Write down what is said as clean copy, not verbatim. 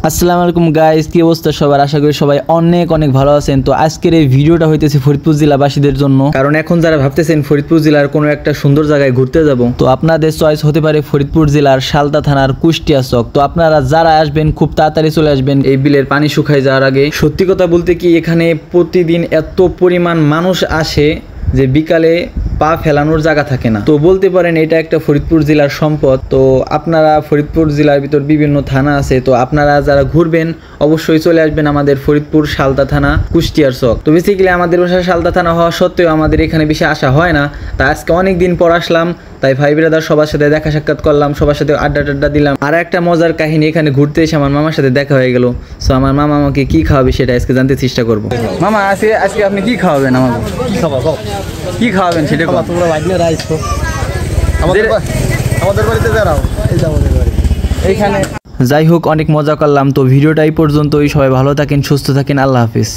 আসসালামু আলাইকুম গাইস, কি অবস্থা সবার? আশা করি সবাই অনেক অনেক ভালো আছেন। তো আজকের এই ভিডিওটা হইতেছে ফরিদপুর জেলাবাসীদের জন্য, কারণ এখন যারা ভাবতেছেন ফরিদপুর জেলার কোনো একটা সুন্দর জায়গায় ঘুরতে যাব, তো আপনাদের চয়েস হতে পারে ফরিদপুর জেলার সালতা থানার কুষ্টিয়া চক। তো আপনারা যারা আসবেন খুব তাড়াতাড়ি চলে আসবেন এই বিলের পানি শুকায় যাওয়ার আগে। সত্যি কথা বলতে কি, এখানে প্রতিদিন এত পরিমাণ মানুষ আসে যে বিকালে পা ফেলানোর জায়গা থাকে না। তো বলতে পারেন এটা একটা ফরিদপুর জেলার সম্পদ। তো আপনারা ফরিদপুর জেলার ভিতর বিভিন্ন থানা আছে, তো আপনারা যারা ঘুরবেন অবশ্যই চলে আসবেন আমাদের ফরিদপুর সালতা থানা কুষ্টিয়ার চক। তো বেসিক্যালি আমাদের বাসা সালতা থানা হওয়া সত্ত্বেও আমাদের এখানে বেশি আসা হয় না। তা আজকে অনেক দিন পর আসলাম, তাই ভাই ব্রাদার সবার সাথে দেখা সাক্ষাৎ করলাম, সবার সাথে আড্ডা দিলাম। আর একটা মজার কাহিনী, এখানে ঘুরতে এসে আমার মামার সাথে দেখা হয়ে গেল। সো আমার মামা আমাকে কি খাওয়াবে সেটা আজকে জানতে চেষ্টা করবো। মামা আজকে আপনি কি খাওয়াবেন আমাকে? কি খাওয়াবেন সেটা তোমরা বাইক নিয়ে রাইস আমাদের বাড়িতে দাঁড়াও, এই যে আমাদের বাড়ি এইখানে। যাই হোক, অনেক মজা করলাম। তো ভিডিওটা এই পর্যন্তই। সবাই ভালো থাকেন, সুস্থ থাকেন, আল্লাহ হাফিজ।